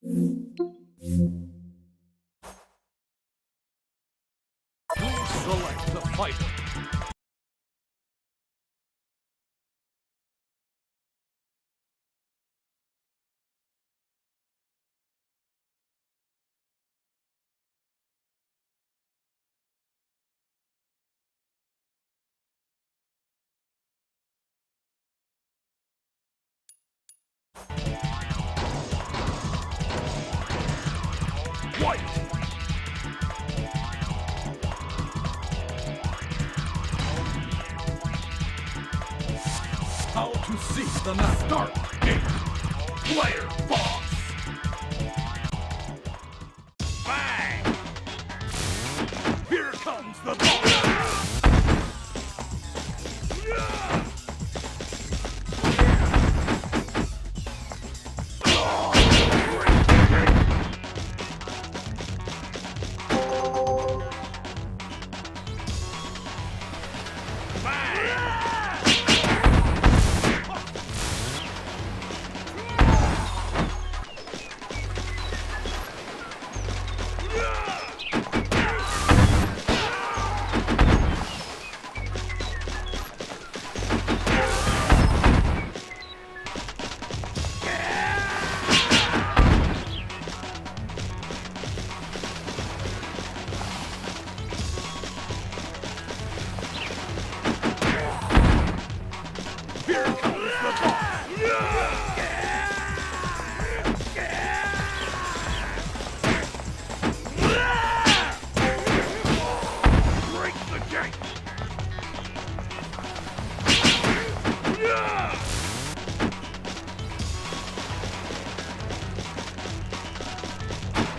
Please select the fighter. White! How to seize the map. Start game. Player boss. Bang! Here comes the boss.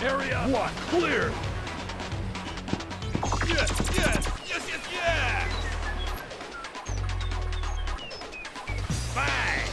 Area 1 clear. Yes, yes, yes, yes, yes. Bang.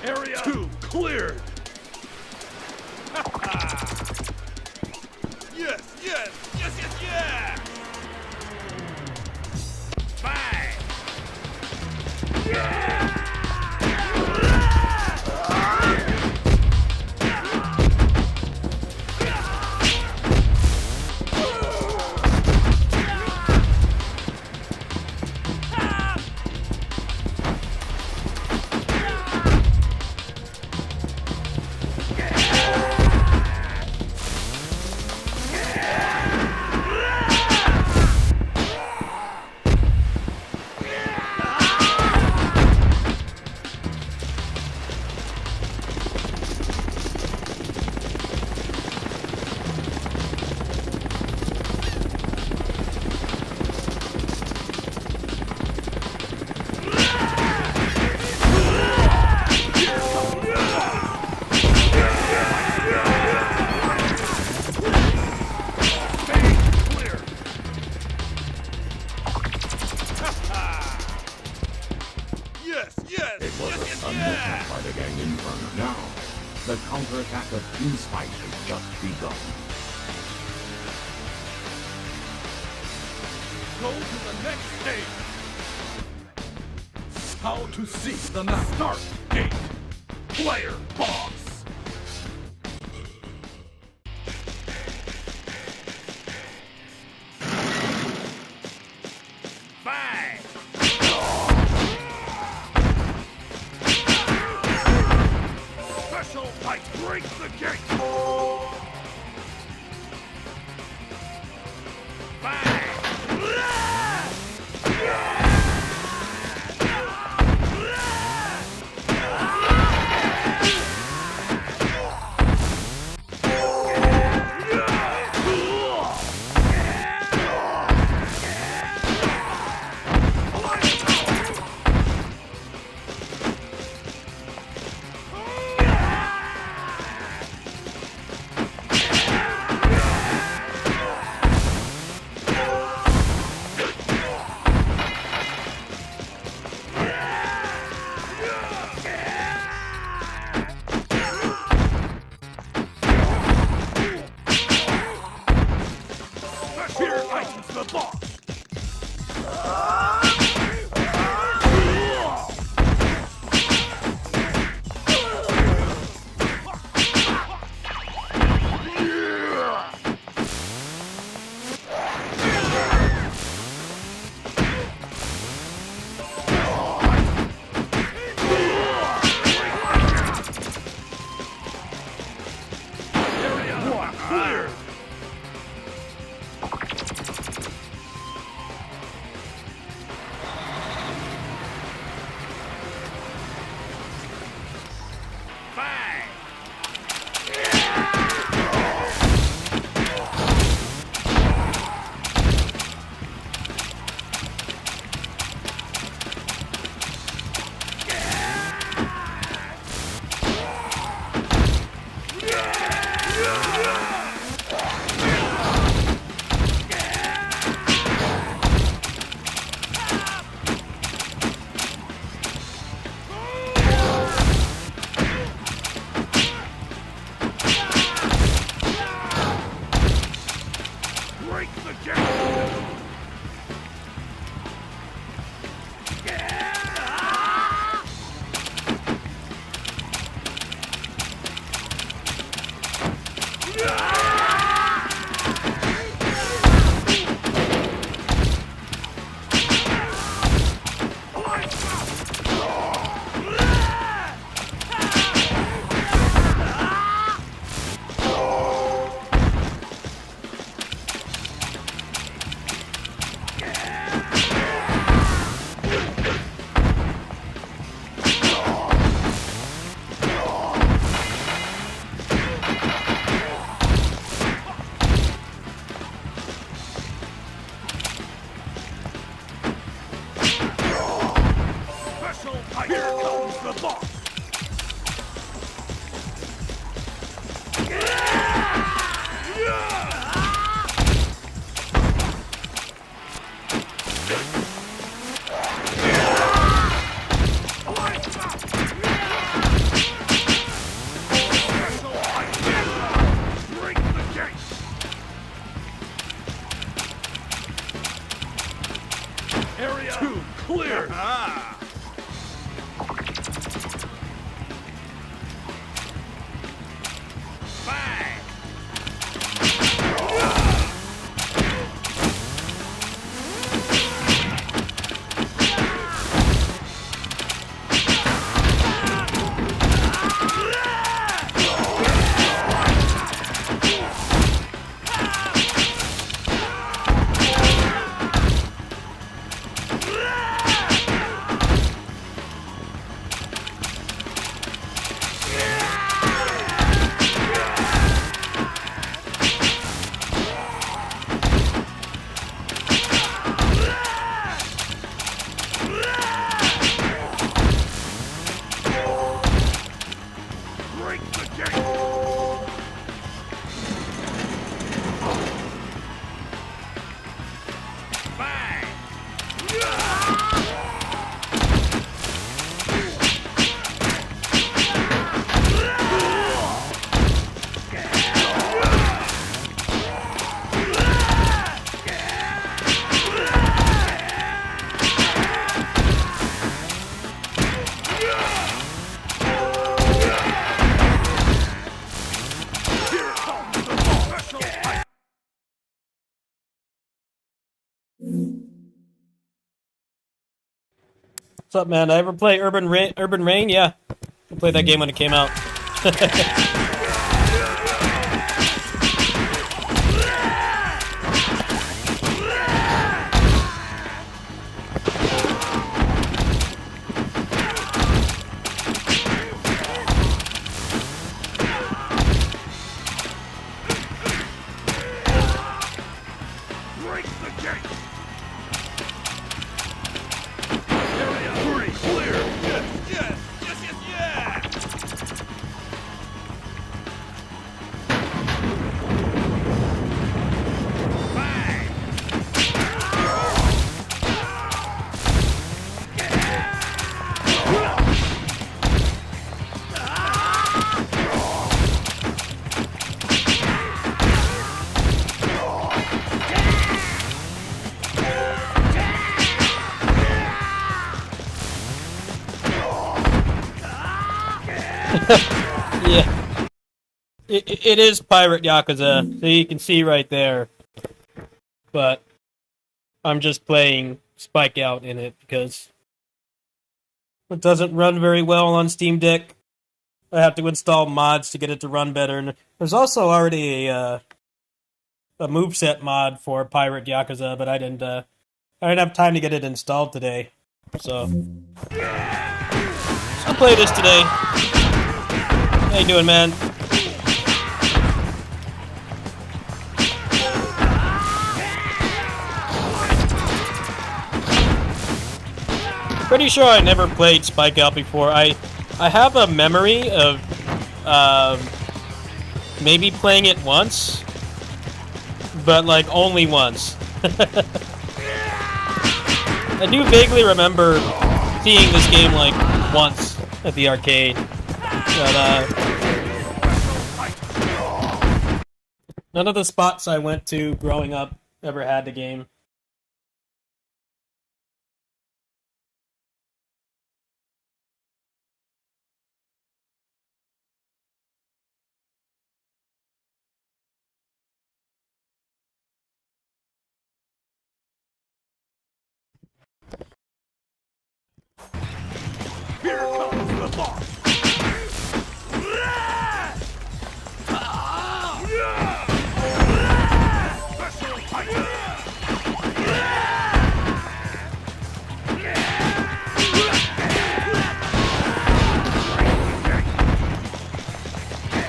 Area 2 cleared. Yes, yes, yes, yes, yes. Bang. Yeah. The counterattack of Kittysitting has just begun. Go to the next stage. How to see the map. Start gate. Player box. Special fight breaks the gate. Here tightens the boss. Area 1 clear. Break the gate! Here comes the boss! Break the gate! Area 2 clear! What's up, man? I ever play Urban Rain? Yeah, I played that game when it came out. Break the gate! Area 3 clear! Yes, yes, yes, yes, yeah! Bang! Yeah, it is Pirate Yakuza, so you can see right there. But I'm just playing Spike Out in it because it doesn't run very well on Steam Deck. I have to install mods to get it to run better. And there's also already a moveset mod for Pirate Yakuza, but I didn't have time to get it installed today. So I'll play this today. How you doing, man? Pretty sure I never played Spike Out before. I have a memory of maybe playing it once, but like only once. I do vaguely remember seeing this game like once at the arcade, but none of the spots I went to growing up ever had the game. Here comes the boss! Special fighter!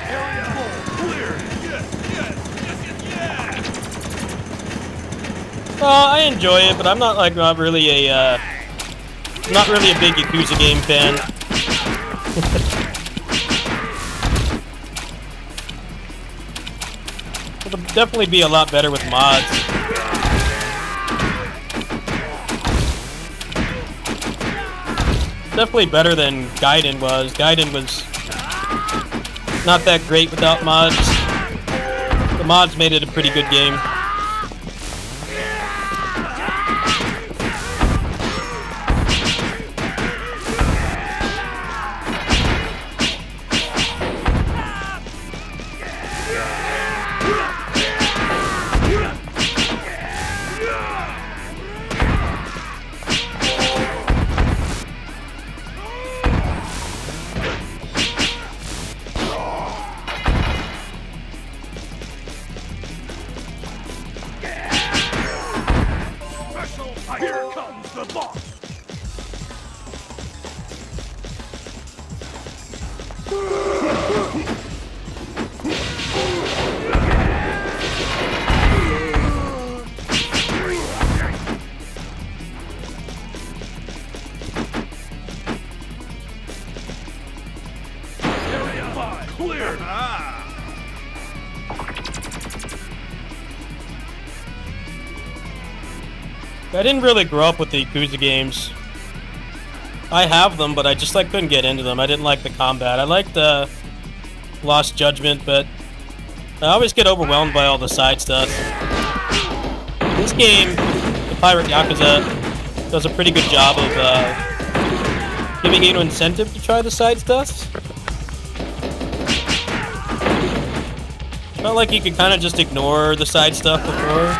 Area 4 clear! Yes, yes, yes, yes, yeah! I enjoy it, but I'm not really a big Yakuza game fan. It'll definitely be a lot better with mods. Definitely better than Gaiden was. Gaiden was not that great without mods. The mods made it a pretty good game. Here comes the boss! Area 5 clear! I didn't really grow up with the Yakuza games. I have them, but I just couldn't get into them. I didn't like the combat. I liked Lost Judgment, but I always get overwhelmed by all the side stuff. This game, the Pirate Yakuza, does a pretty good job of giving you an incentive to try the side stuff. Felt like you could kind of just ignore the side stuff before.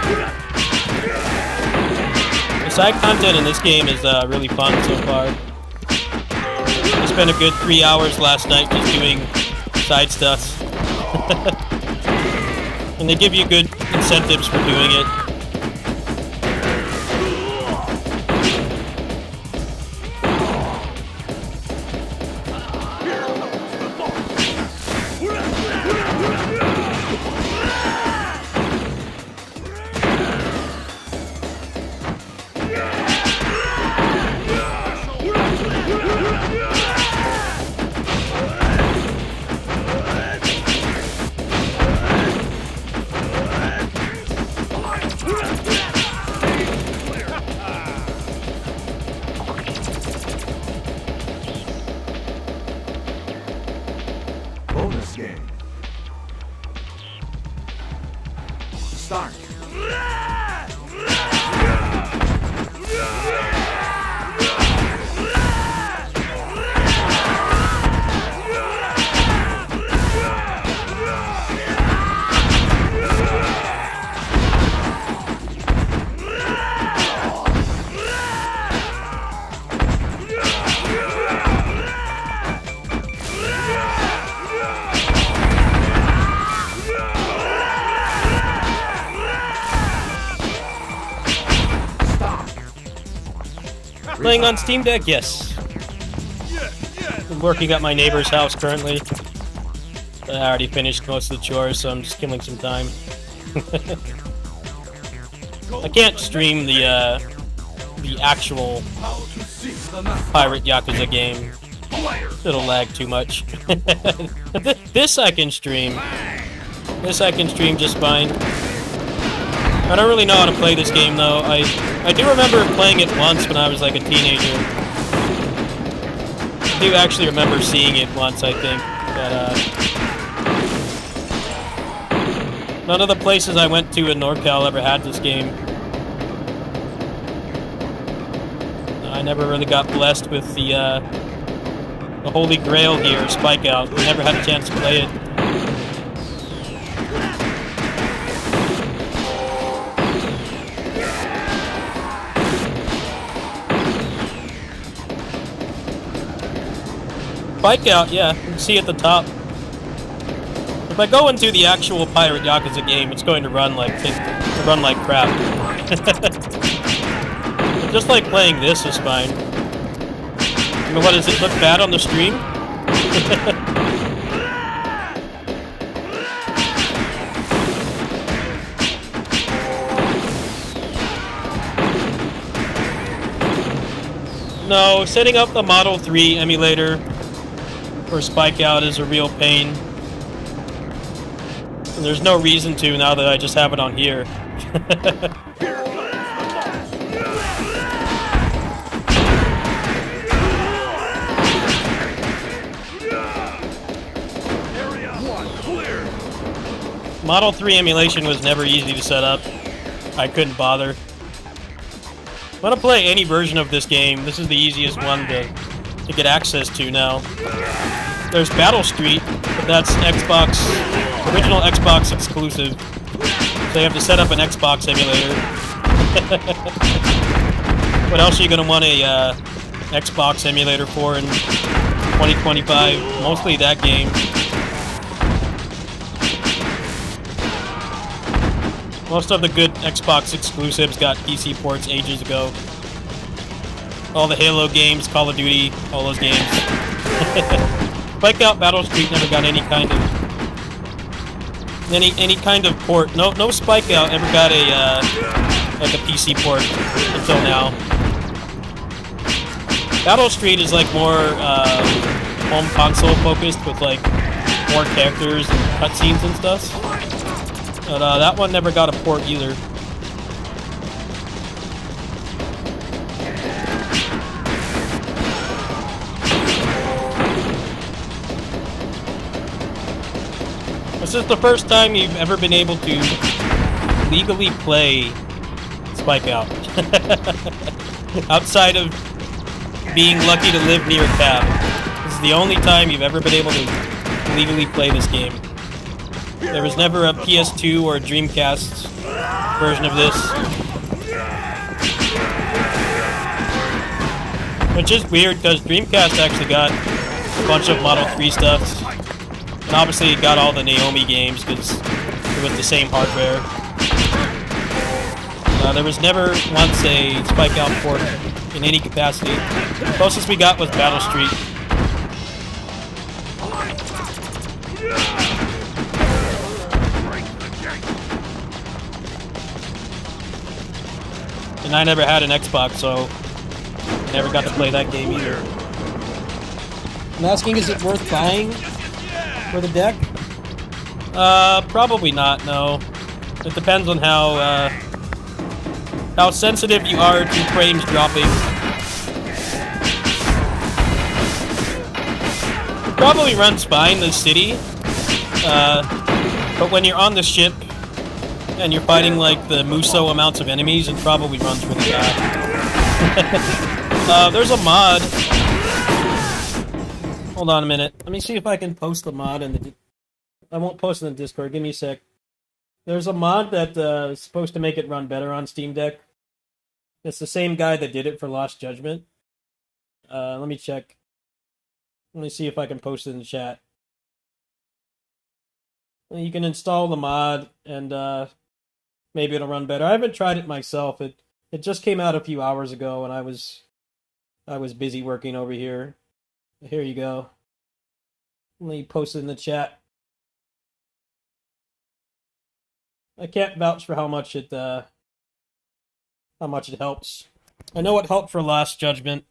side content in this game is really fun so far. I spent a good 3 hours last night just doing side stuff. And they give you good incentives for doing it. Bonus game. Start. Playing on Steam Deck? Yes. I'm working at my neighbor's house currently. I already finished most of the chores, so I'm just killing some time. I can't stream the actual Pirate Yakuza game. It'll lag too much. This I can stream. This I can stream just fine. I don't really know how to play this game though. I do remember playing it once when I was like a teenager. I do actually remember seeing it once, I think. But none of the places I went to in NorCal ever had this game. I never really got blessed with the Holy Grail here, Spike Out. I never had a chance to play it. Spike Out, yeah, you can see at the top. If I go into the actual Pirate Yakuza game, it's going to run like crap. Just like playing this is fine. I mean, what, does it look bad on the stream? No, setting up the Model 3 emulator for Spike Out is a real pain. And there's no reason to now that I just have it on here. Model 3 emulation was never easy to set up. I couldn't bother. If I want to play any version of this game, this is the easiest one to get access to now. There's Battle Street, but that's original Xbox exclusive. So you have to set up an Xbox emulator. What else are you going to want a Xbox emulator for in 2025? Mostly that game. Most of the good Xbox exclusives got PC ports ages ago. All the Halo games, Call of Duty, all those games. Spike Out Battle Street never got any kind of port. No Spike Out ever got a PC port until now. Battle Street is like more home console focused with like more characters and cutscenes and stuff. But that one never got a port either. This is the first time you've ever been able to legally play Spike Out. Outside of being lucky to live near Cab. This is the only time you've ever been able to legally play this game. There was never a PS2 or a Dreamcast version of this. Which is weird, because Dreamcast actually got a bunch of Model 3 stuff. And obviously it got all the Naomi games, because it was the same hardware. There was never once a Spike Out port in any capacity. The closest we got was Battle Street. And I never had an Xbox, so never got to play that game either. I'm asking, is it worth buying for the deck? Probably not, no. It depends on how sensitive you are to frames dropping. It probably runs fine, the city. But when you're on the ship and you're fighting like the Muso amounts of enemies, it probably runs really bad. There's a mod. Hold on a minute. Let me see if I can post the mod in the... I won't post it in the Discord. Give me a sec. There's a mod that is supposed to make it run better on Steam Deck. It's the same guy that did it for Lost Judgment. Let me check. Let me see if I can post it in the chat. You can install the mod, and maybe it'll run better. I haven't tried it myself. It just came out a few hours ago, and I was busy working over here. Here you go. Let me post it in the chat. I can't vouch for how much it helps. I know it helped for Last Judgment.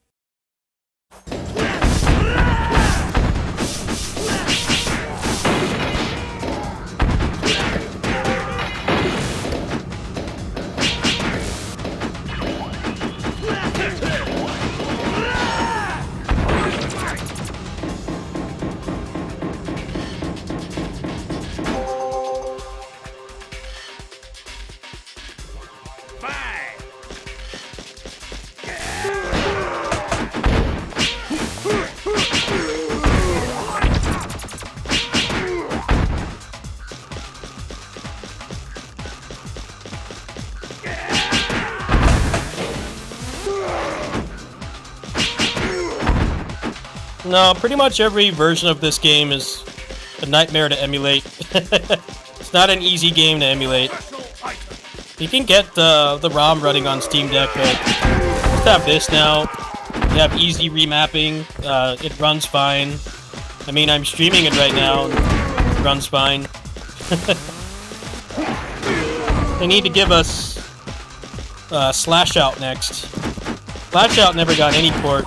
No, pretty much every version of this game is a nightmare to emulate. It's not an easy game to emulate. You can get the ROM running on Steam Deck, but just have this now. You have easy remapping. It runs fine. I mean, I'm streaming it right now. It runs fine. They need to give us Slash Out next. Slash Out never got any port.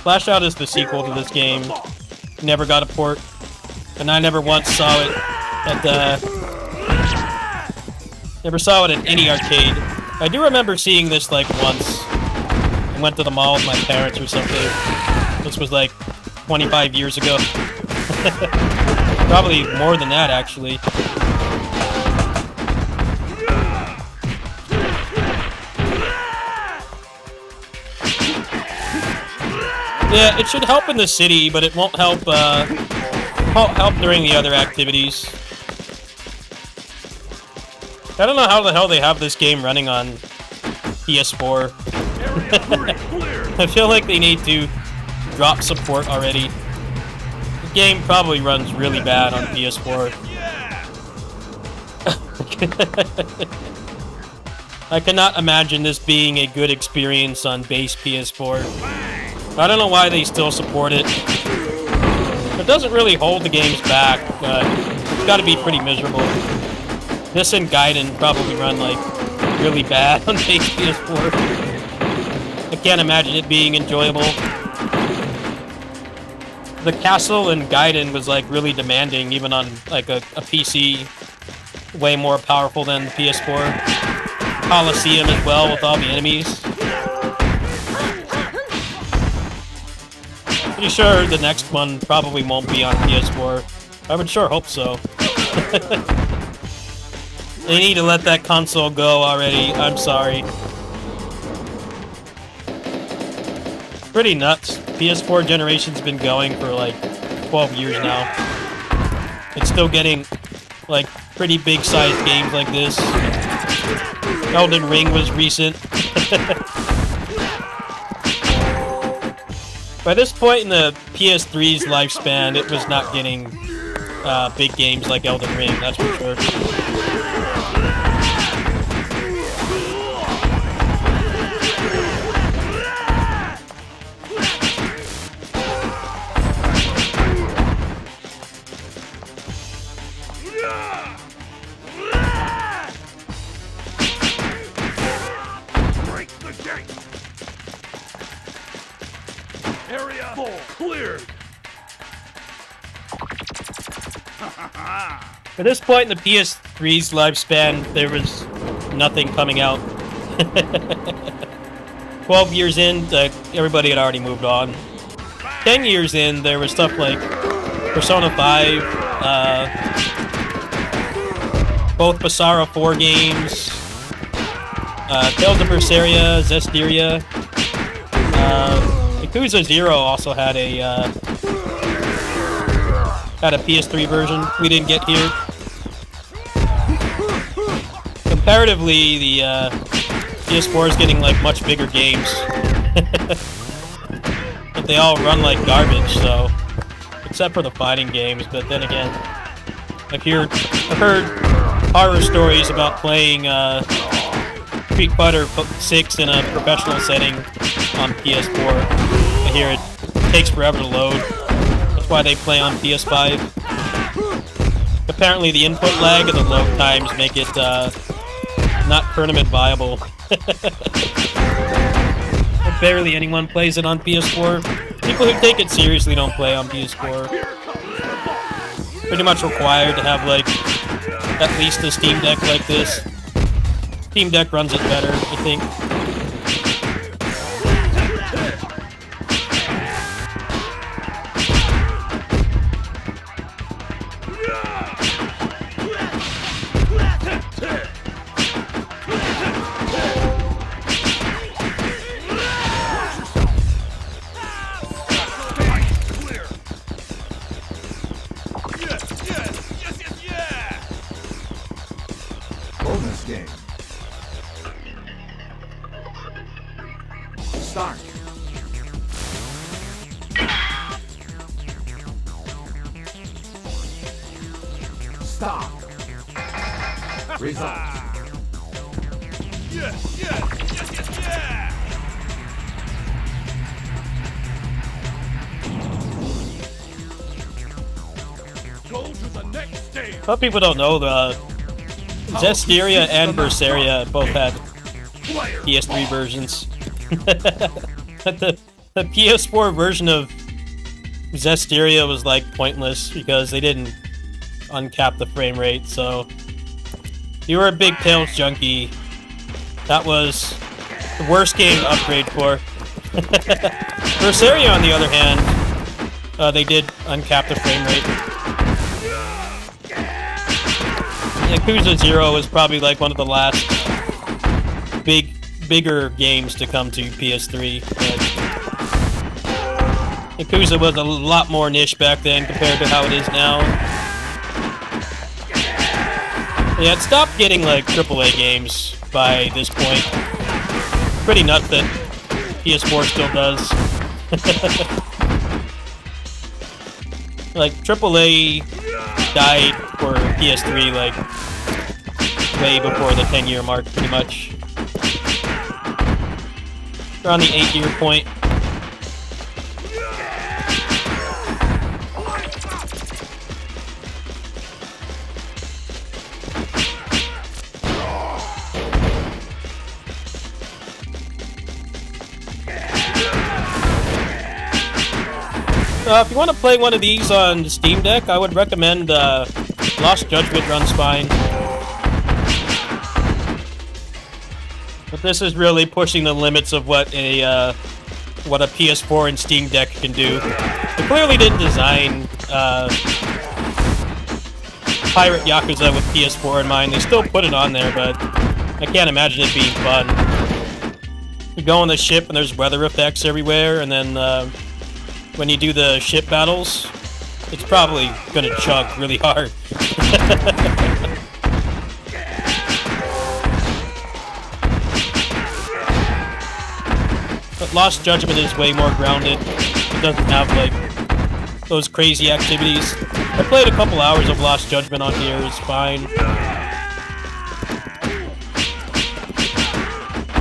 Slash Out is the sequel to this game. Never got a port, and I never once saw it at never saw it at any arcade. I do remember seeing this like once. I went to the mall with my parents or something. This was like 25 years ago. Probably more than that, actually. Yeah, it should help in the city, but it won't help during the other activities. I don't know how the hell they have this game running on PS4. I feel like they need to drop support already. The game probably runs really bad on PS4. I cannot imagine this being a good experience on base PS4. I don't know why they still support it. It doesn't really hold the games back, but it's got to be pretty miserable. This and Gaiden probably run like really bad on base PS4. I can't imagine it being enjoyable. The castle in Gaiden was like really demanding, even on like a PC. Way more powerful than the PS4. Coliseum as well with all the enemies. Pretty sure the next one probably won't be on PS4. I would sure hope so. They need to let that console go already. I'm sorry. Pretty nuts. PS4 generation's been going for like 12 years now. It's still getting like pretty big sized games like this. Elden Ring was recent. By this point in the PS3's lifespan, it was not getting big games like Elden Ring, that's for sure. Break the gate. Area 4 cleared. At this point in the PS3's lifespan, there was nothing coming out. 12 years in, everybody had already moved on. 10 years in, there was stuff like Persona 5, both Basara 4 games, Tales of Berseria, Zestiria. Yakuza 0 also had a PS3 version we didn't get here. Comparatively, the PS4 is getting like much bigger games. But they all run like garbage, so except for the fighting games, but then again, I've heard horror stories about playing Street Fighter 6 in a professional setting on PS4. I hear it takes forever to load. That's why they play on PS5. Apparently the input lag and the load times make it not tournament viable. Barely anyone plays it on PS4. People who take it seriously don't play on PS4. Pretty much required to have like at least a Steam Deck like this. Steam Deck runs it better, I think. Bonus game. Start. Stop. Result. Yes. Go to the next stage. Some people don't know the Zestiria and Berseria both had Player PS3 versions. the PS4 version of Zestiria was like pointless because they didn't uncap the frame rate, so if you were a big Tales junkie, that was the worst game to upgrade for. Berseria, on the other hand, they did uncap the frame rate. Yakuza 0 was probably like one of the last bigger games to come to PS3. But Yakuza was a lot more niche back then compared to how it is now. Yeah, it stopped getting like AAA games by this point. Pretty nuts that PS4 still does. Like AAA died for PS3 like way before the 10-year mark, pretty much. We're on the 8-year point. If you want to play one of these on the Steam Deck, I would recommend Lost Judgment runs fine. But this is really pushing the limits of what a PS4 and Steam Deck can do. They clearly didn't design Pirate Yakuza with PS4 in mind. They still put it on there, but I can't imagine it being fun. You go on the ship and there's weather effects everywhere, and then when you do the ship battles, it's probably gonna chug really hard. But Lost Judgment is way more grounded. It doesn't have, like, those crazy activities. I played a couple hours of Lost Judgment on here. It's fine.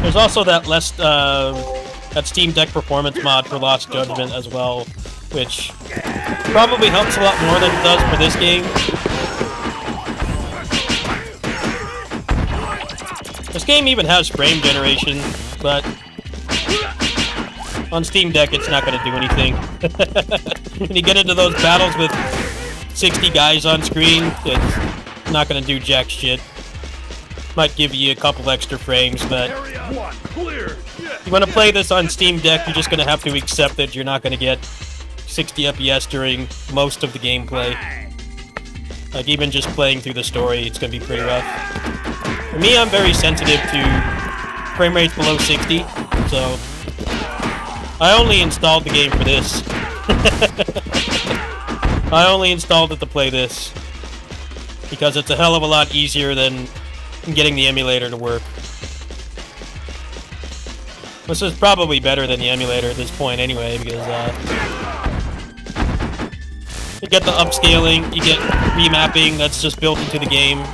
There's also that that Steam Deck performance mod for Lost Judgment as well, which probably helps a lot more than it does for this game. This game even has frame generation, but on Steam Deck it's not going to do anything. When you get into those battles with 60 guys on screen, it's not going to do jack shit. Might give you a couple extra frames, but if you want to play this on Steam Deck, you're just going to have to accept that you're not going to get 60 FPS during most of the gameplay. Like, even just playing through the story, it's going to be pretty rough. For me, I'm very sensitive to frame rates below 60, so I only installed the game for this. I only installed it to play this, because it's a hell of a lot easier than getting the emulator to work. This is probably better than the emulator at this point anyway, because you get the upscaling, you get remapping that's just built into the game.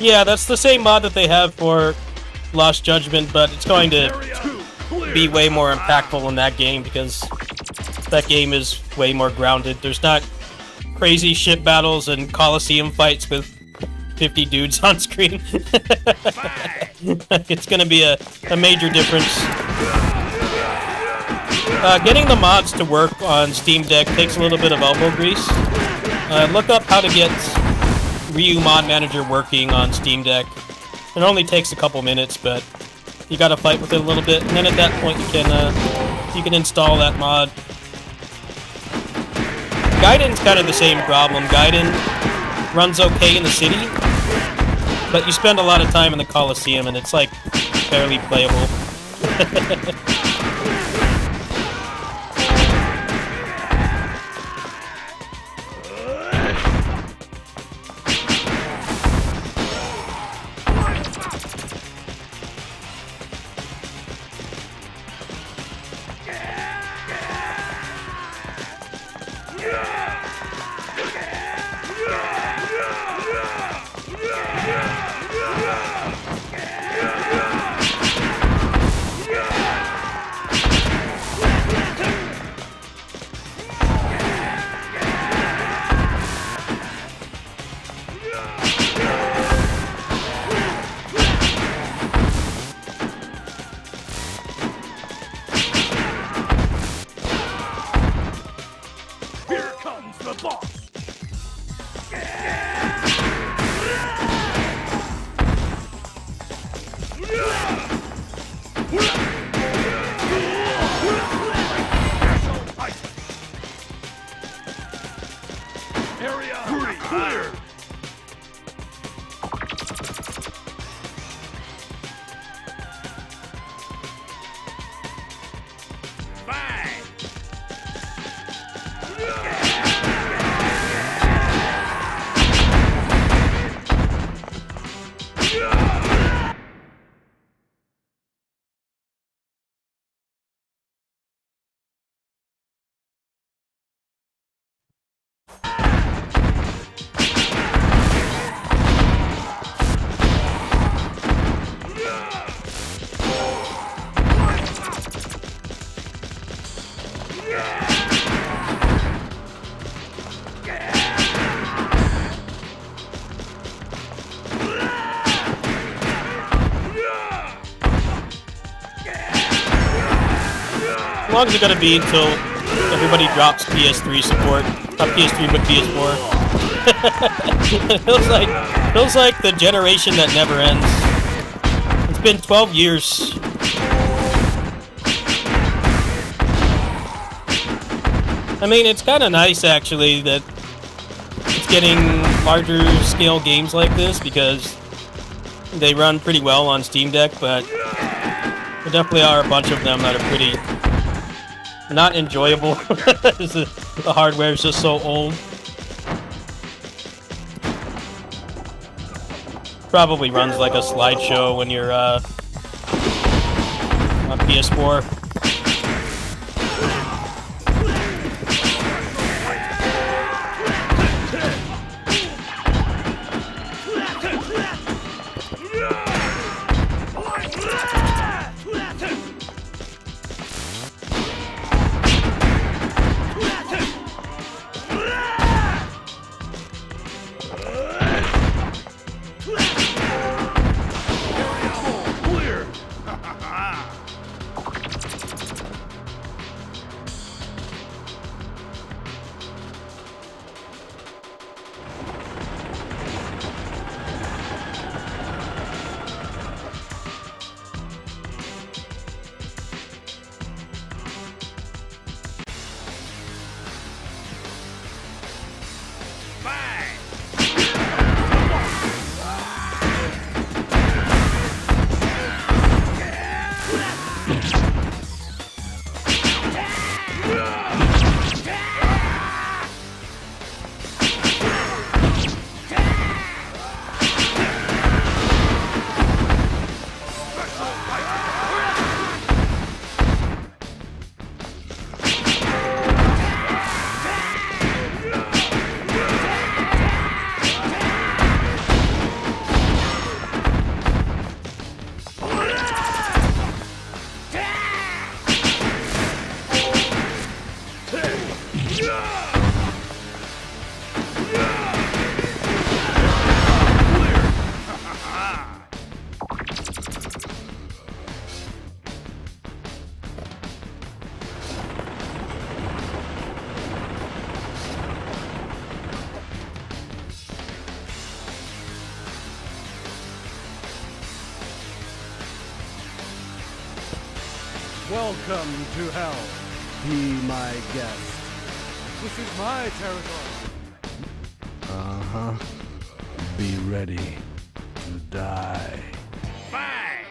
Yeah, that's the same mod that they have for Lost Judgment, but it's going to be way more impactful in that game because that game is way more grounded. There's not crazy ship battles and Coliseum fights with 50 dudes on screen. It's going to be a major difference. Getting the mods to work on Steam Deck takes a little bit of elbow grease. Look up how to get Ryu Mod Manager working on Steam Deck. It only takes a couple minutes, but you gotta fight with it a little bit, and then at that point you can install that mod. Gaiden's kind of the same problem. Gaiden runs okay in the city, but you spend a lot of time in the Coliseum, and it's like barely playable. How long is it gonna be until everybody drops PS3 support? Not PS3, but PS4. It feels like the generation that never ends. It's been 12 years. I mean, it's kind of nice actually that it's getting larger scale games like this because they run pretty well on Steam Deck, but there definitely are a bunch of them that are pretty not enjoyable. The hardware is just so old. Probably runs like a slideshow when you're on PS4. Welcome to hell. Be my guest. This is my territory. Uh-huh. Be ready to die. Bang!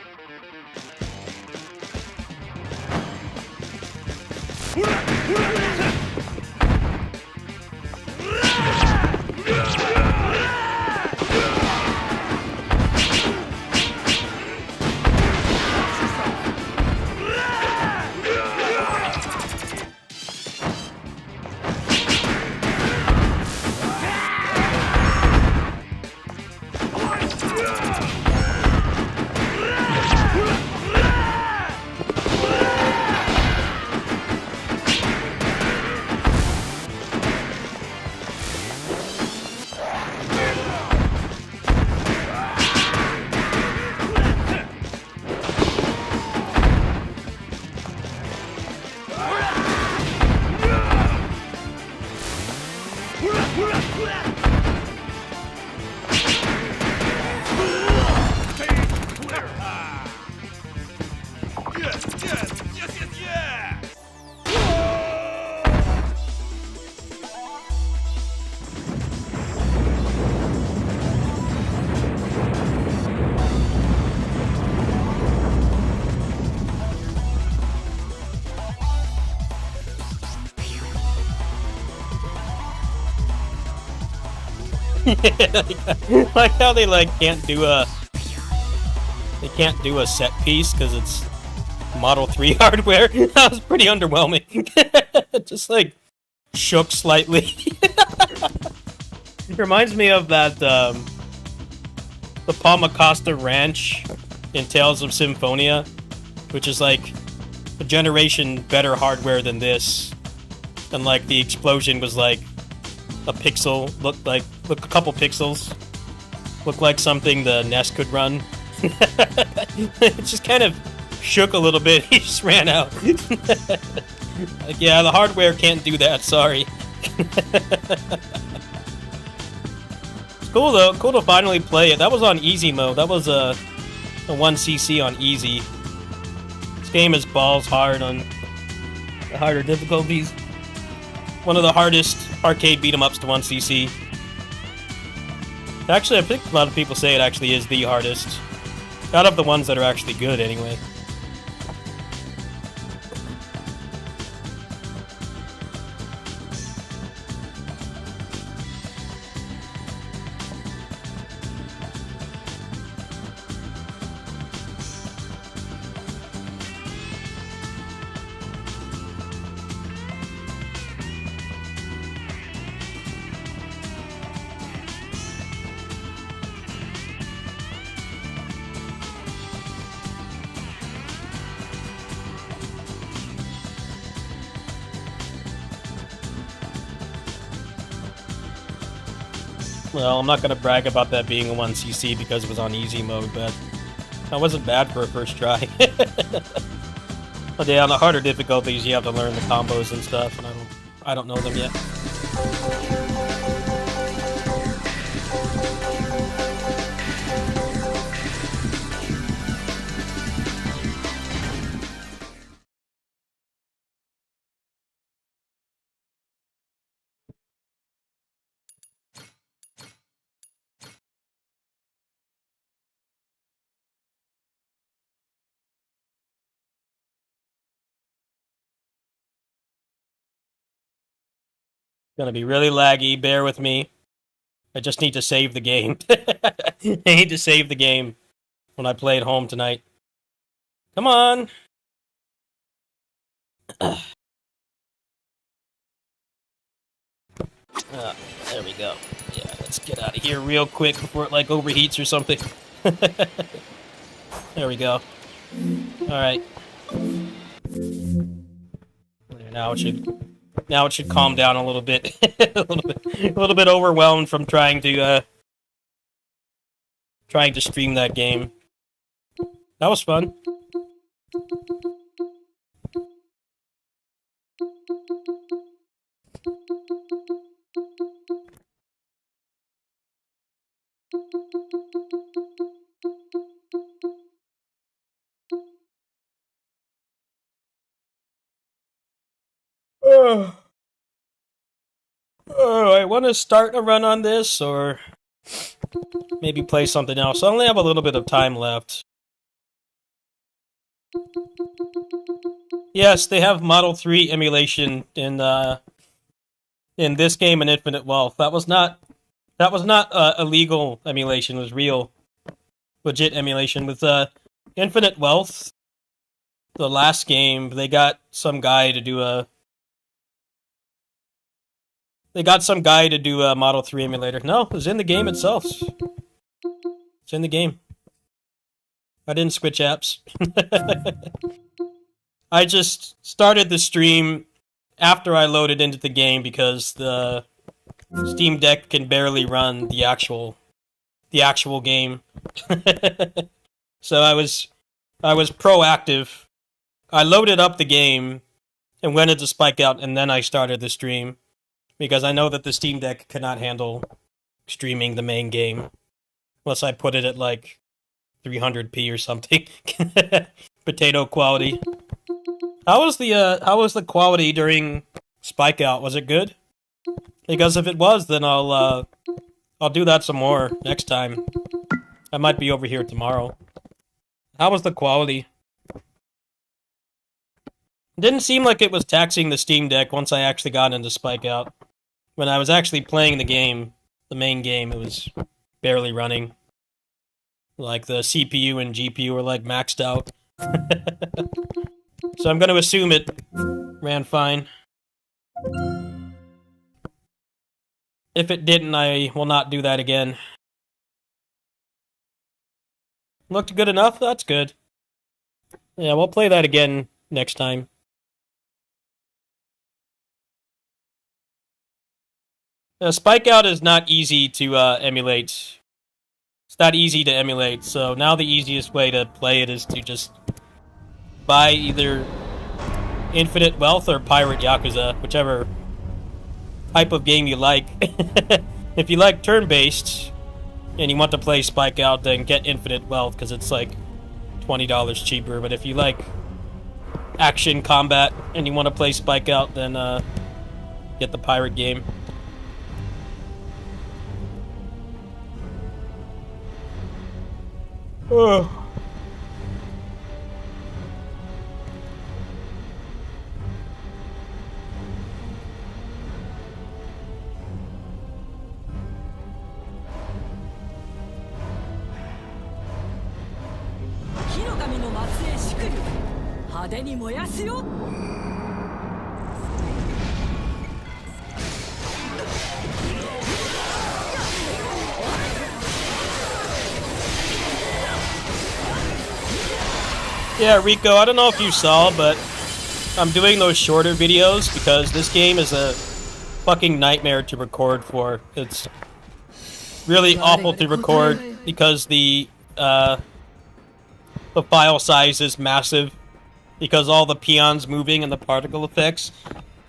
Like how they can't do a set piece because it's Model 3 hardware. That was pretty underwhelming. Just shook slightly. It reminds me of that the Palmacosta Ranch in Tales of Symphonia, which is a generation better hardware than this, and the explosion was a pixel, looked a couple pixels, looked like something the NES could run. It's just kind of shook a little bit. He just ran out. Like, yeah, the hardware can't do that. Sorry. It's cool though. Cool to finally play it. That was on easy mode. That was a 1cc on easy. This game is balls hard on the harder difficulties. One of the hardest arcade beat 'em ups to 1cc. Actually, I think a lot of people say it actually is the hardest. Out of the ones that are actually good, anyway. Well, I'm not going to brag about that being a 1cc because it was on easy mode, but that wasn't bad for a first try. But yeah, on the harder difficulties, you have to learn the combos and stuff, and I don't know them yet. Gonna be really laggy, bear with me. I just need to save the game. I need to save the game when I play at home tonight. Come on! There we go. Yeah, let's get out of here real quick before it like overheats or something. There we go. Alright. Now it should calm down a little bit. a little bit overwhelmed from trying to stream that game. That was fun. Oh, I want to start a run on this, or maybe play something else. I only have a little bit of time left. Yes, they have Model 3 emulation in this game in Infinite Wealth. That was not illegal emulation. It was real, legit emulation. With Infinite Wealth, the last game, they got some guy to do a Model 3 emulator. No, it was in the game itself. It's in the game. I didn't switch apps. I just started the stream after I loaded into the game because the Steam Deck can barely run the actual game. So I was proactive. I loaded up the game and went into Spike Out, and then I started the stream. Because I know that the Steam Deck cannot handle streaming the main game. Unless I put it at like 300p or something. Potato quality. How was the quality during Spike Out? Was it good? Because if it was, then I'll do that some more next time. I might be over here tomorrow. How was the quality? It didn't seem like it was taxing the Steam Deck once I actually got into Spike Out. When I was actually playing the game, the main game, it was barely running. Like the CPU and GPU were like maxed out. So I'm going to assume it ran fine. If it didn't, I will not do that again. Looked good enough? That's good. Yeah, we'll play that again next time. Spike Out is not easy to emulate. It's not easy to emulate, so now the easiest way to play it is to just buy either Infinite Wealth or Pirate Yakuza, whichever type of game you like. If you like turn-based and you want to play Spike Out, then get Infinite Wealth because it's like $20 cheaper. But if you like action combat and you want to play Spike Out, then get the pirate game. Ugh. Yeah, Rico, I don't know if you saw, but I'm doing those shorter videos because this game is a fucking nightmare to record for. It's really awful to record because the file size is massive because all the peons moving and the particle effects.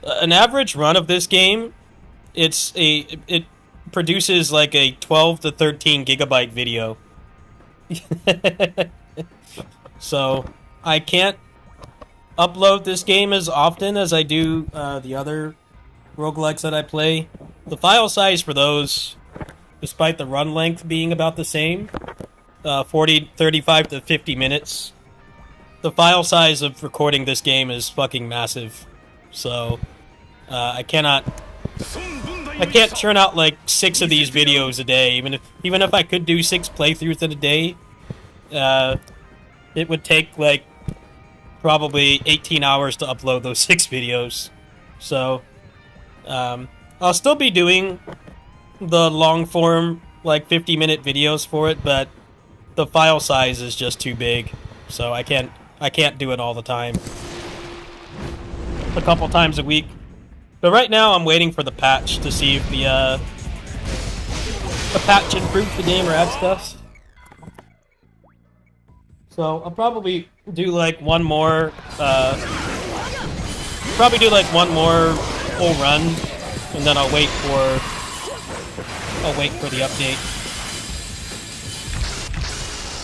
An average run of this game, it produces like a 12 to 13 gigabyte video. So I can't upload this game as often as I do the other roguelikes that I play. The file size for those, despite the run length being about the same, 35 to 50 minutes, the file size of recording this game is fucking massive. So I can't churn out like 6 of these videos a day. Even if I could do 6 playthroughs in a day, it would take like probably 18 hours to upload those 6 videos. So I'll still be doing the long form like 50-minute videos for it, but the file size is just too big. So I can't do it all the time. A couple times a week. But right now I'm waiting for the patch to see if the patch improves the game or add stuff. So I'll probably do like one more full run, and then I'll wait for the update.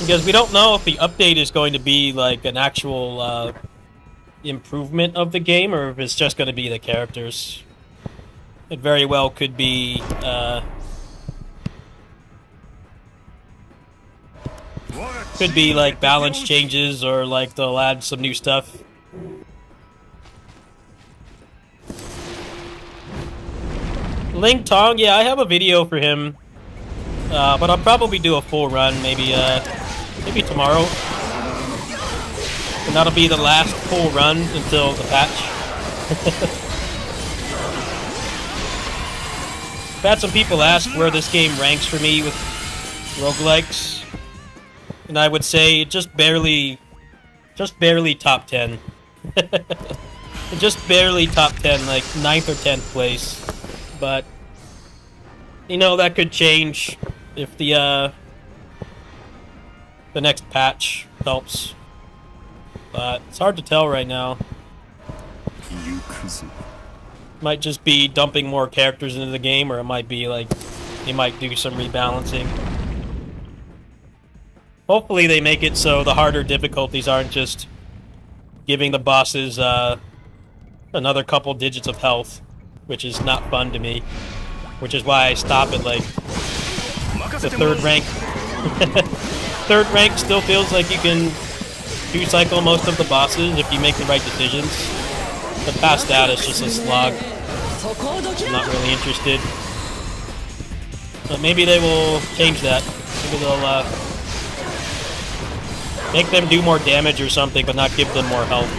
Because we don't know if the update is going to be like an actual improvement of the game, or if it's just going to be the characters. It very well could be like balance changes, or like they'll add some new stuff. Ling Tong, yeah, I have a video for him, but I'll probably do a full run, maybe tomorrow, and that'll be the last full run until the patch. I've had some people ask where this game ranks for me with roguelikes. And I would say just barely top 10. Just barely top 10, like 9th or 10th place. But, you know, that could change if the next patch helps. But it's hard to tell right now. Might just be dumping more characters into the game, or it might be like they might do some rebalancing. Hopefully they make it so the harder difficulties aren't just giving the bosses another couple digits of health, which is not fun to me. Which is why I stop at like the 3rd rank. 3rd rank still feels like you can two-cycle most of the bosses if you make the right decisions. But past that, it's just a slog. I'm not really interested. But maybe they will change that. Maybe they'll make them do more damage or something, but not give them more health.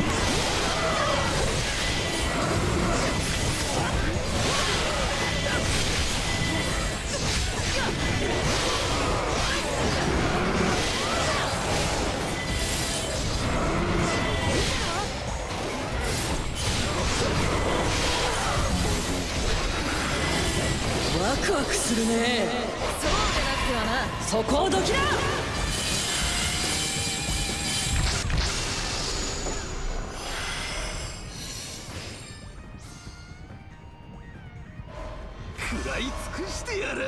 らい尽くしてやる。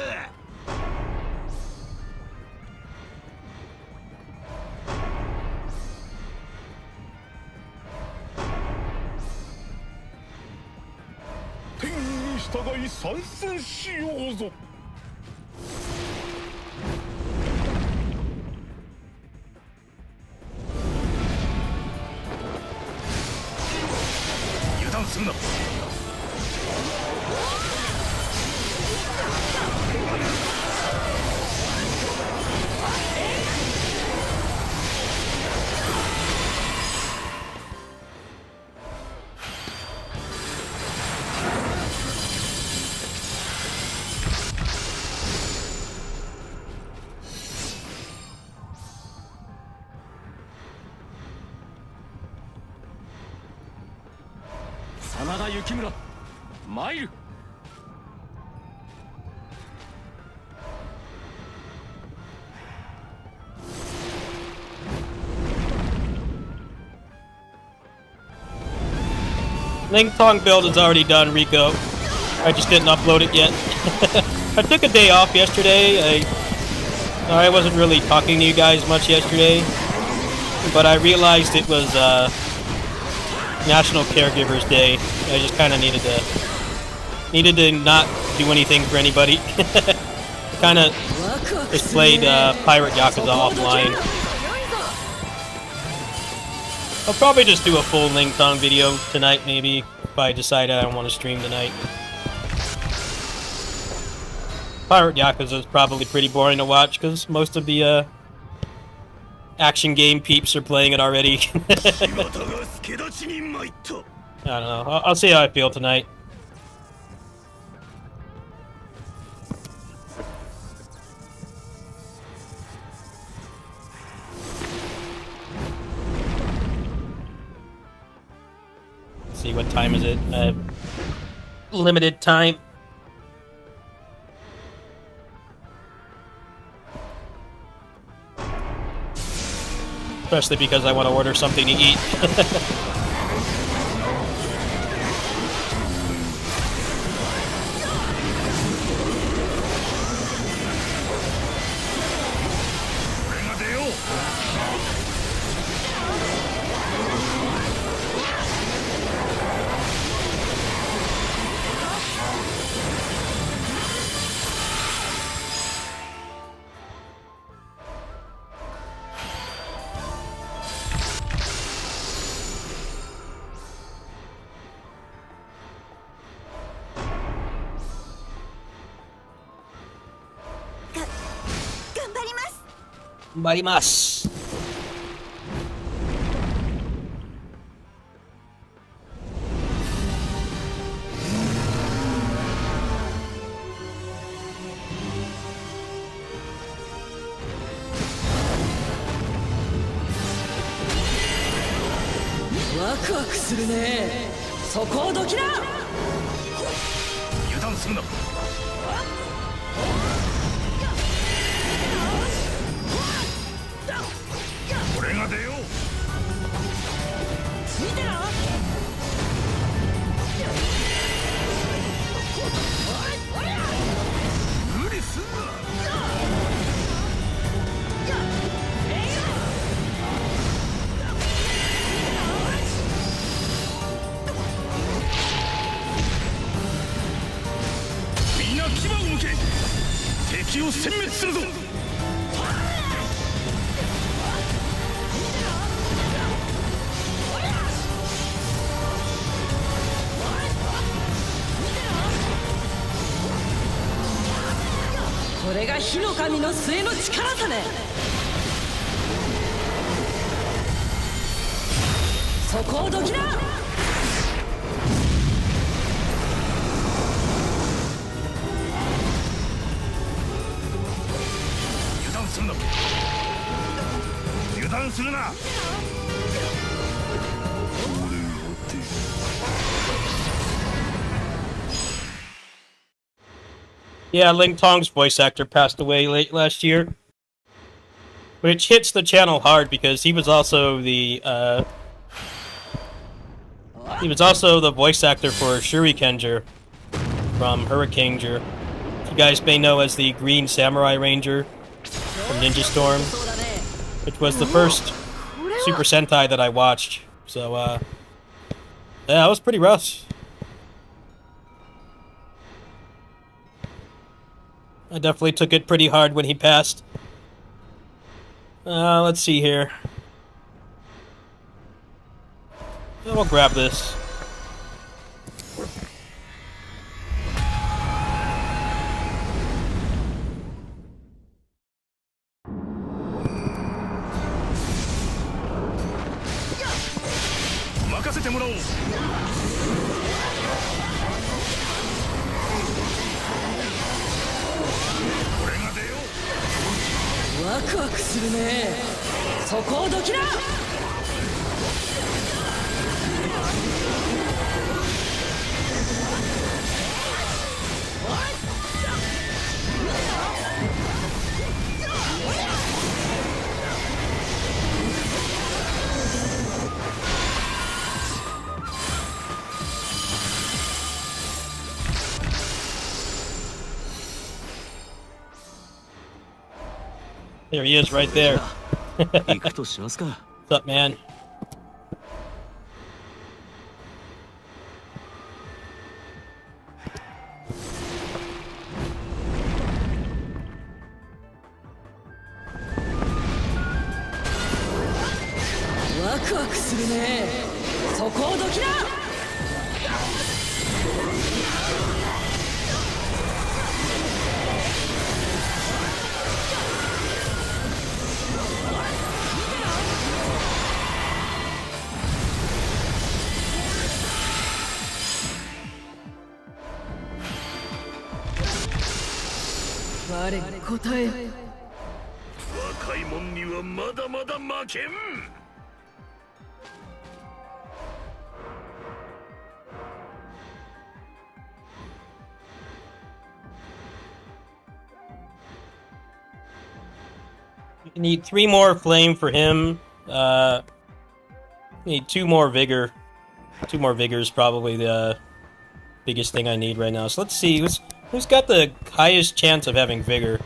天に従い参戦しようぞ。油断するな。真田幸村参る。Ling Tong build is already done, Rico. I just didn't upload it yet. I took a day off yesterday. I wasn't really talking to you guys much yesterday, but I realized it was National Caregivers Day. I just kind of needed to not do anything for anybody. Kind of just played Pirate Yakuza offline. I'll probably just do a full Ling Tong video tonight, maybe, if I decide I don't want to stream tonight. Pirate Yakuza is probably pretty boring to watch, because most of the action game peeps are playing it already. I don't know. I'll see how I feel tonight. Let's see, what time is it? Limited time. Especially because I want to order something to eat. Marimas. Yeah, Ling Tong's voice actor passed away late last year, which hits the channel hard because he was also the voice actor for Shurikenger from Hurricaneger. you guys may know as the Green Samurai Ranger from Ninja Storm, which was the first Super Sentai that I watched. So, yeah, that was pretty rough. I definitely took it pretty hard when he passed. Let's see here. We'll grab this. There he is, right there. What's up, man? You need 3 more flame for him. Need 2 more vigor. 2 more vigor is probably the biggest thing I need right now. So let's see who's got the highest chance of having vigor.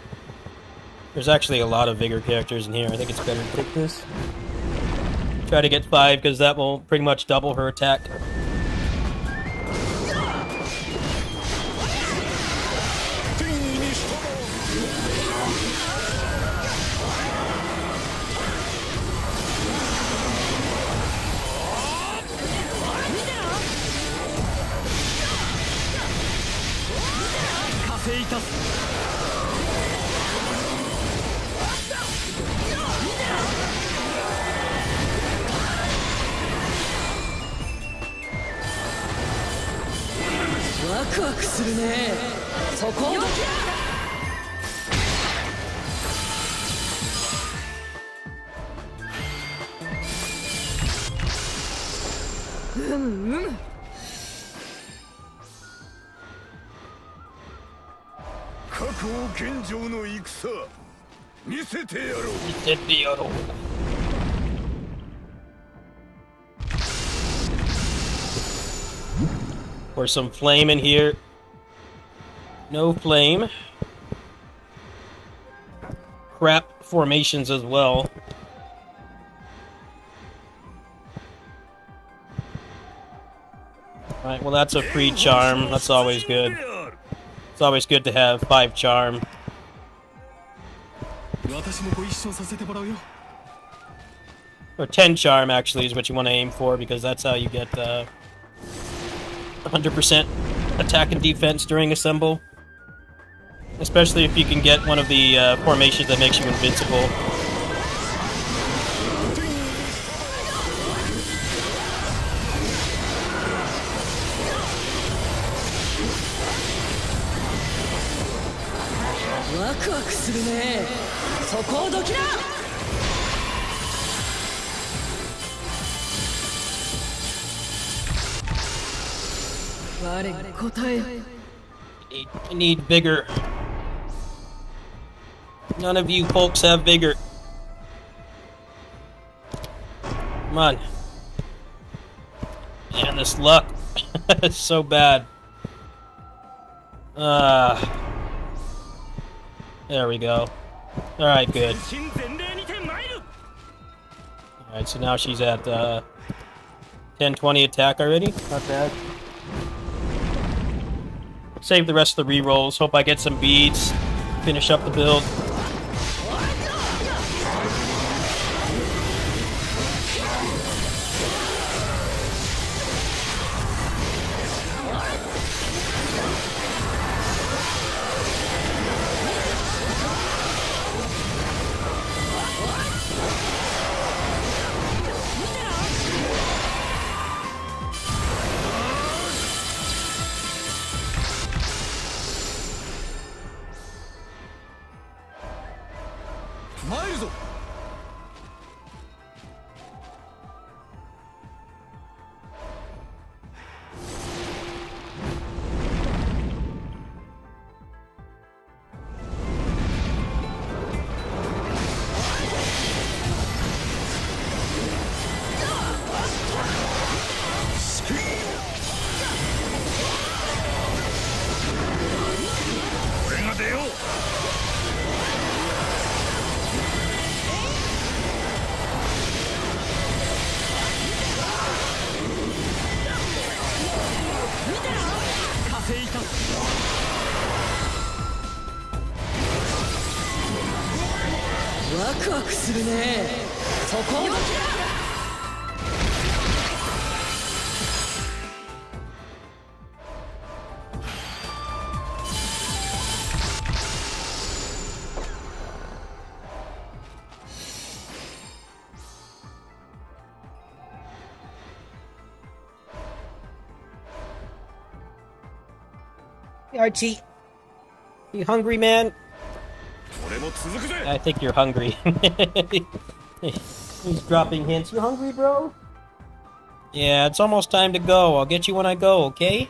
There's actually a lot of vigor characters in here. I think it's better to take this. Try to get 5 because that will pretty much double her attack. Or some flame in here. No flame. Crap formations as well. Alright, well that's a free charm. That's always good. It's always good to have 5 charm. Or 10 charm actually is what you want to aim for, because that's how you get 100% attack and defense during assemble. Especially if you can get one of the formations that makes you invincible. I need vigor. None of you folks have vigor. Come on. Man, this luck is so bad. There we go. Alright, good. Alright, so now she's at 10-20 attack already. Not bad. Save the rest of the rerolls. Hope I get some beads. Finish up the build. Archie, you hungry, man? I think you're hungry. He's dropping hints. You hungry, bro? Yeah, it's almost time to go. I'll get you when I go, okay?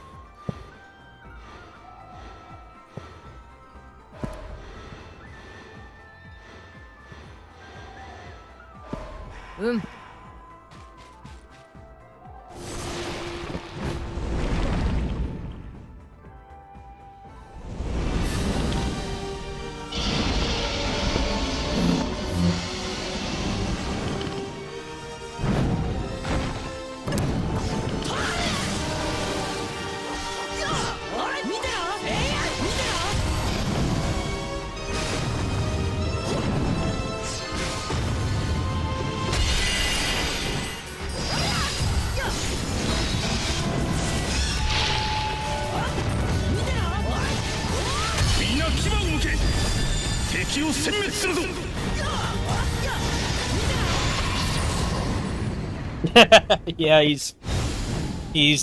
Yeah, he's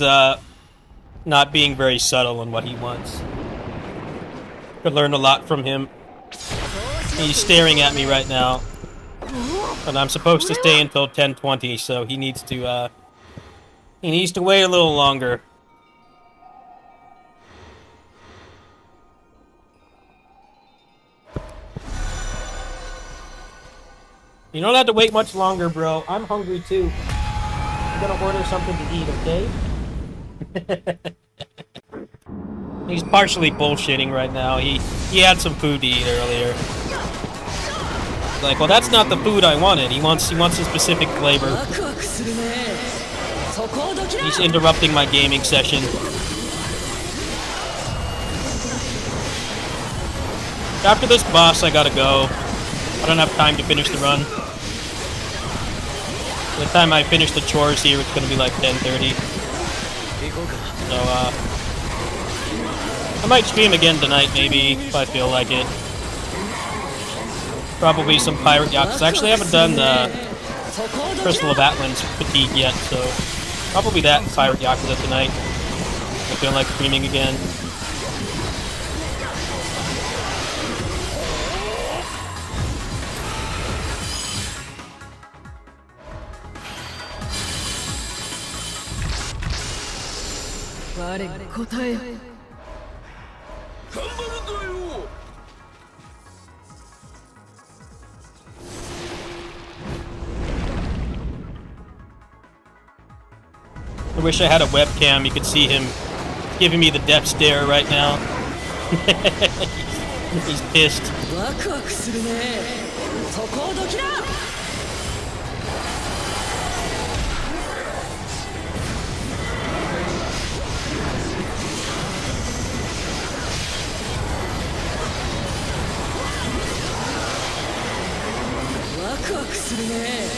not being very subtle in what he wants. Could learn a lot from him. He's staring at me right now, and I'm supposed to stay until 10:20, so he needs to wait a little longer. You don't have to wait much longer, bro. I'm hungry too. I'm gonna order something to eat, okay? He's partially bullshitting right now. He had some food to eat earlier. Like, well, that's not the food I wanted. He wants a specific flavor. He's interrupting my gaming session. After this boss, I gotta go. I don't have time to finish the run. By the time I finish the chores here, it's gonna be like 10:30. So, I might stream again tonight, maybe, if I feel like it. Probably some Pirate Yakuza. I actually haven't done Crystal of Atlan's Fatigue yet, so probably that and Pirate Yakuza tonight. I feel like streaming again. I wish I had a webcam. You could see him giving me the death stare right now. He's pissed. ワクワクするね。そこをどきな。ワクワクするね。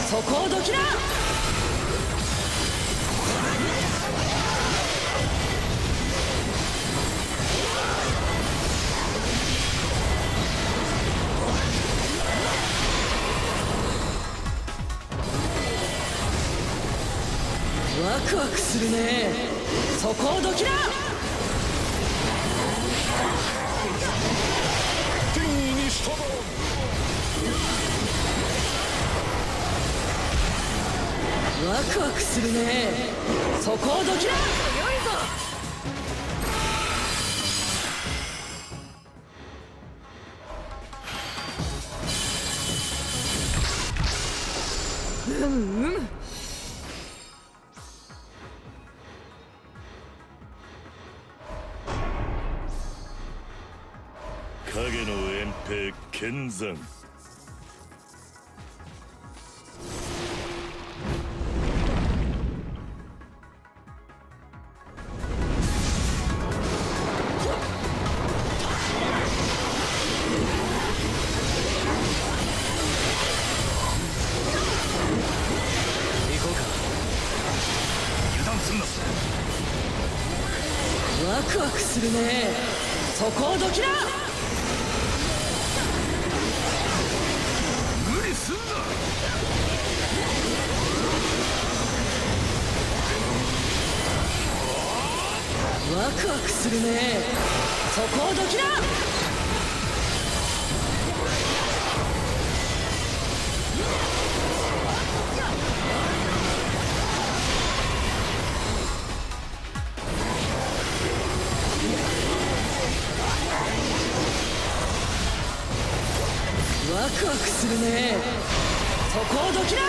そこをどきな。ワクワクするね。そこをどきな。ワクワクするね。そこをどきな。影の遠兵剣山。油断すんな。ワクワクするね。そこをどきな。無理すんな。ワクワクするね。そこをどきな。ワクワクするね。そこをどきな。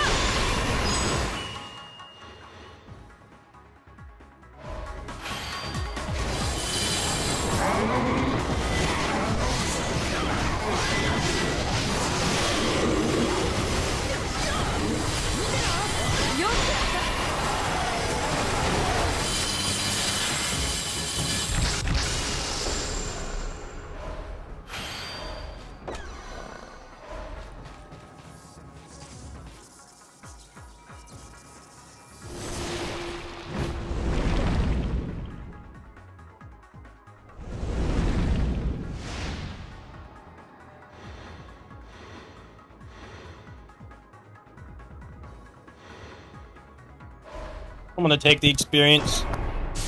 I'm gonna take the experience.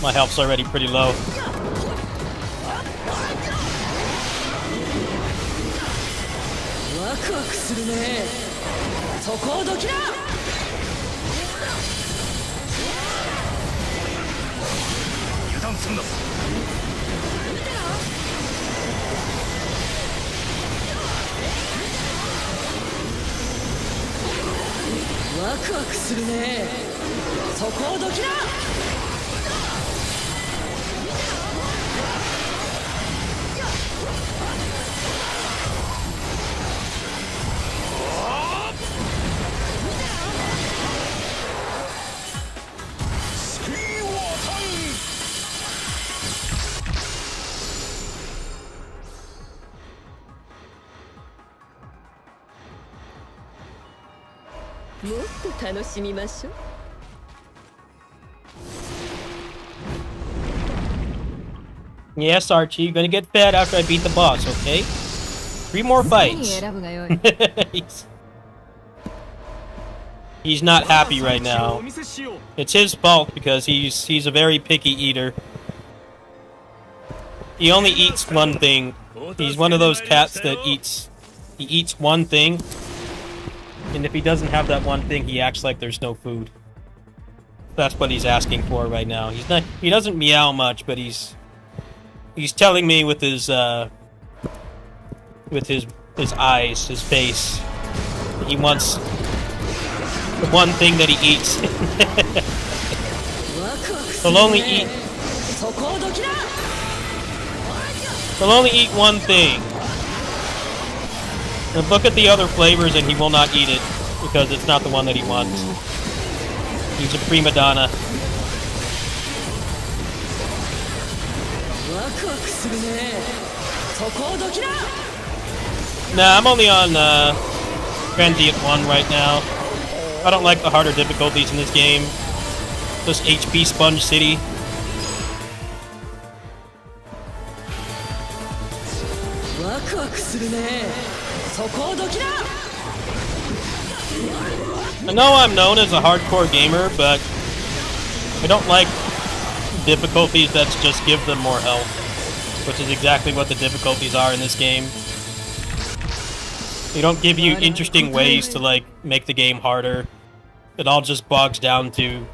My health's already pretty low. ワクワクするね。そこをどきな。油断すんな。ワクワクするね。そこをどきな。もっと楽しみましょう。Yes, Archie, you're gonna get fed after I beat the boss, okay? 3 more 何 fights. 選ぶがよい。He's not happy right now. お見せしよう。 It's his fault because he's a very picky eater. He only eats one thing. He's one of those cats that he eats one thing, and if he doesn't have that one thing, he acts like there's no food. That's what he's asking for right now. He doesn't meow much, but he's telling me with his eyes, his face. He wants the one thing that he eats. ワクワクす He'll る only ね eat. そこをどきな。He'll only eat one thing. And look at the other flavors and he will not eat it because it's not the one that he wants. He's a prima donna. Nah, I'm only on Transient 1 right now. I don't like the harder difficulties in this game. Just HP Sponge City. I know I'm known as a hardcore gamer, but I don't like difficulties that just give them more health, which is exactly what the difficulties are in this game. They don't give you interesting ways to, like, make the game harder. It all just bogs down to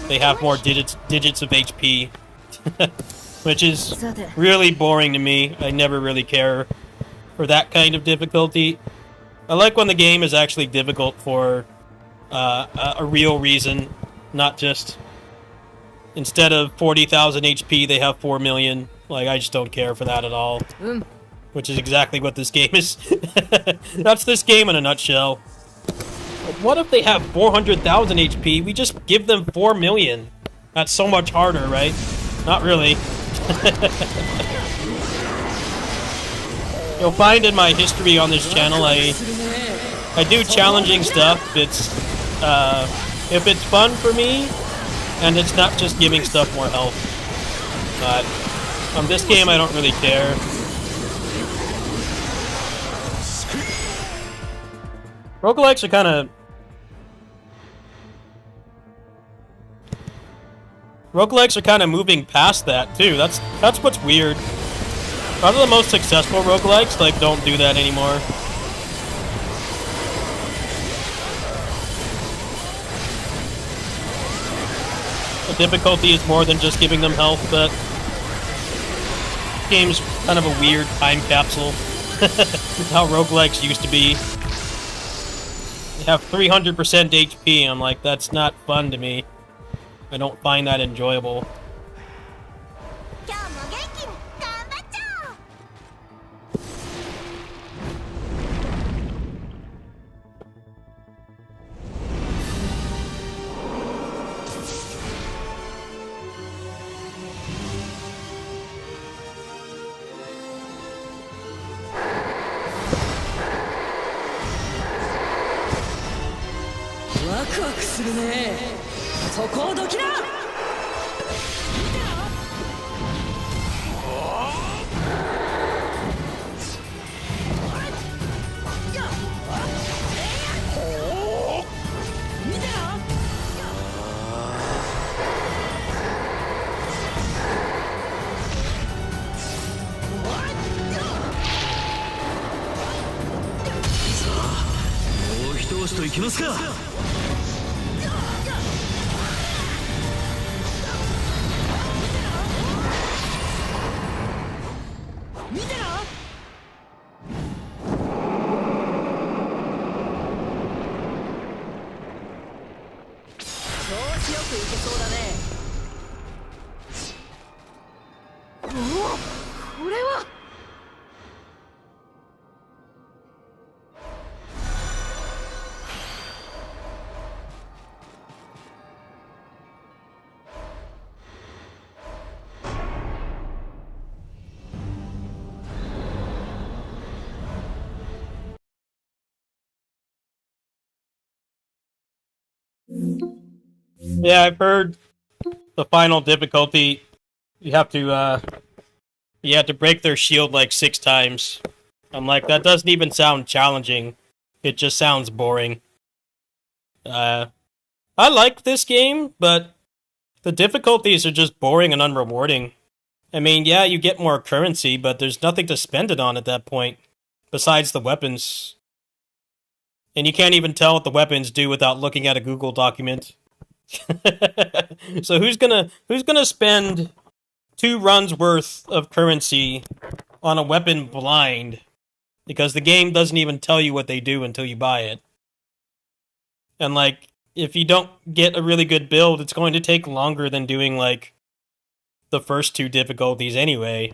they have more digits of HP, which is really boring to me. I never really care for that kind of difficulty. I like when the game is actually difficult for a real reason, not just instead of 40,000 HP, they have 4 million. Like, I just don't care for that at all. Which is exactly what this game is. That's this game in a nutshell. What if they have 400,000 HP? We just give them 4 million. That's so much harder, right? Not really. You'll find in my history on this channel, I do challenging stuff. It's if it's fun for me, and it's not just giving stuff more health. But on this game, I don't really care. Roguelikes are kind of... Roguelikes are kind of moving past that, too. That's what's weird. A lot of the most successful roguelikes, like, don't do that anymore. The difficulty is more than just giving them health, but... This game's kind of a weird time capsule. How roguelikes used to be. They have 300% HP, I'm like, that's not fun to me. I don't find that enjoyable. Yeah, I've heard the final difficulty, you have to break their shield like 6 times. I'm like, that doesn't even sound challenging. It just sounds boring. I like this game, but the difficulties are just boring and unrewarding. I mean, yeah, you get more currency, but there's nothing to spend it on at that point, besides the weapons. And you can't even tell what the weapons do without looking at a Google document. So who's gonna spend 2 runs worth of currency on a weapon blind? Because the game doesn't even tell you what they do until you buy it. And like, if you don't get a really good build, it's going to take longer than doing like the first 2 difficulties anyway.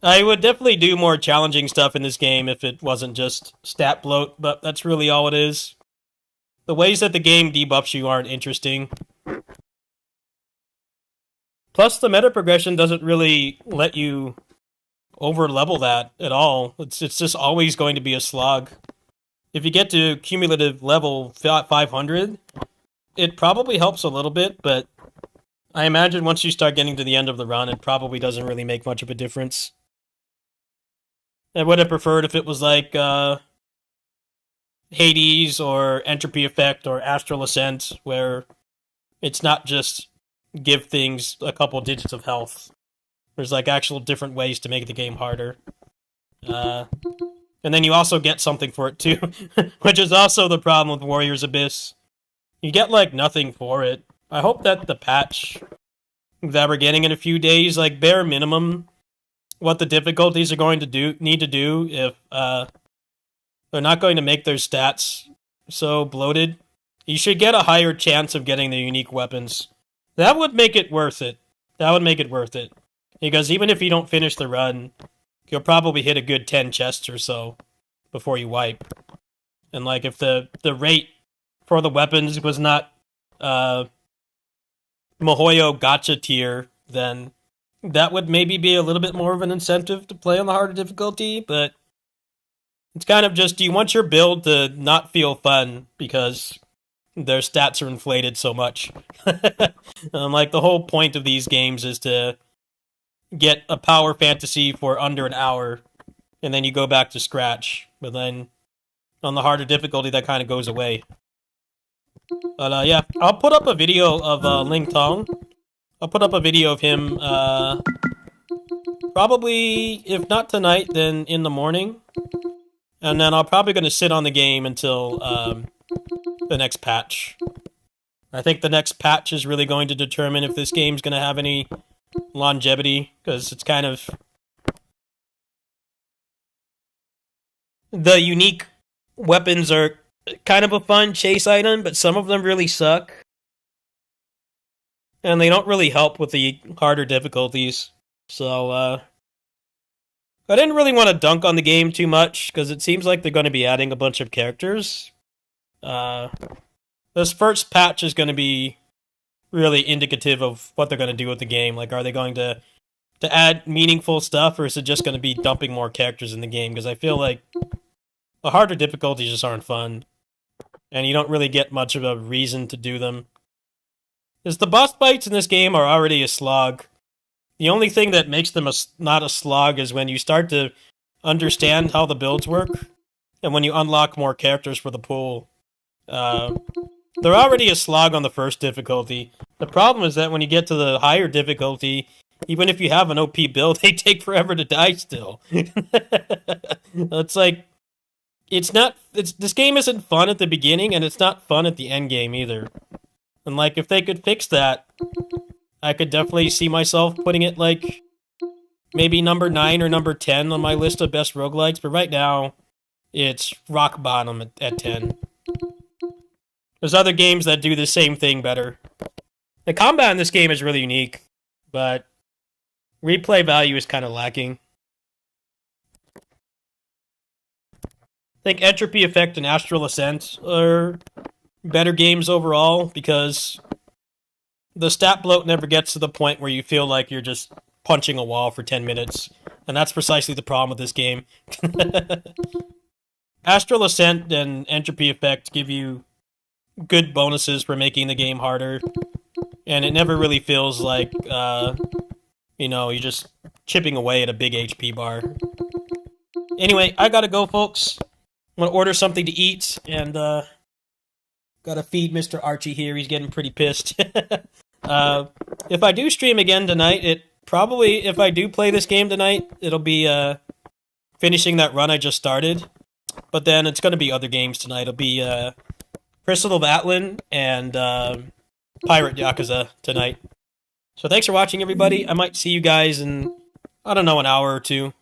I would definitely do more challenging stuff in this game if it wasn't just stat bloat, but that's really all it is. The ways that the game debuffs you aren't interesting. Plus, the meta progression doesn't really let you over-level that at all. It's just always going to be a slog. If you get to cumulative level 500, it probably helps a little bit, but I imagine once you start getting to the end of the run, it probably doesn't really make much of a difference. I would have preferred if it was like Hades or Entropy Effect or Astral Ascent, where it's not just give things a couple digits of health. There's like actual different ways to make the game harder. And then you also get something for it too, which is also the problem with Warrior's Abyss. You get like nothing for it. I hope that the patch that we're getting in a few days, like bare minimum, what the difficulties are going to need to do if they're not going to make their stats so bloated. You should get a higher chance of getting the unique weapons. That would make it worth it. That would make it worth it. Because even if you don't finish the run, you'll probably hit a good 10 chests or so before you wipe. And like if the rate for the weapons was not Mihoyo Gacha tier, then that would maybe be a little bit more of an incentive to play on the harder difficulty, but it's kind of just, you want your build to not feel fun because their stats are inflated so much. Like the whole point of these games is to get a power fantasy for under an hour, and then you go back to scratch. But then on the harder difficulty, that kind of goes away. But yeah, I'll put up a video of Ling Tong. I'll put up a video of him, probably, if not tonight, then in the morning. And then I'm probably going to sit on the game until the next patch. I think the next patch is really going to determine if this game's going to have any longevity, because it's kind of... The unique weapons are kind of a fun chase item, but some of them really suck. And they don't really help with the harder difficulties. So, I didn't really want to dunk on the game too much, because it seems like they're going to be adding a bunch of characters. This first patch is going to be really indicative of what they're going to do with the game. Like, are they going to add meaningful stuff, or is it just going to be dumping more characters in the game? Because I feel like the harder difficulties just aren't fun, and you don't really get much of a reason to do them. Because the boss fights in this game are already a slog. The only thing that makes them not a slog is when you start to understand how the builds work, and when you unlock more characters for the pool. They're already a slog on the first difficulty. The problem is that when you get to the higher difficulty, even if you have an OP build, they take forever to die still. It's like, this game isn't fun at the beginning, and it's not fun at the end game either. And like, if they could fix that, I could definitely see myself putting it like maybe number 9 or number 10 on my list of best roguelikes, but right now it's rock bottom at 10. There's other games that do the same thing better. The combat in this game is really unique, but replay value is kind of lacking. I think Entropy Effect and Astral Ascent are better games overall, because the stat bloat never gets to the point where you feel like you're just punching a wall for 10 minutes. And that's precisely the problem with this game. Astral Ascent and Entropy Effect give you good bonuses for making the game harder. And it never really feels like, you're just chipping away at a big HP bar. Anyway, I gotta go, folks. I'm gonna order something to eat, and, gotta feed Mr. Archie here. He's getting pretty pissed. If I do stream again tonight, if I do play this game tonight, it'll be, finishing that run I just started. But then it's gonna be other games tonight. It'll be, Crystal of Atlan and, Pirate Yakuza tonight. So thanks for watching, everybody. I might see you guys in, I don't know, an hour or two.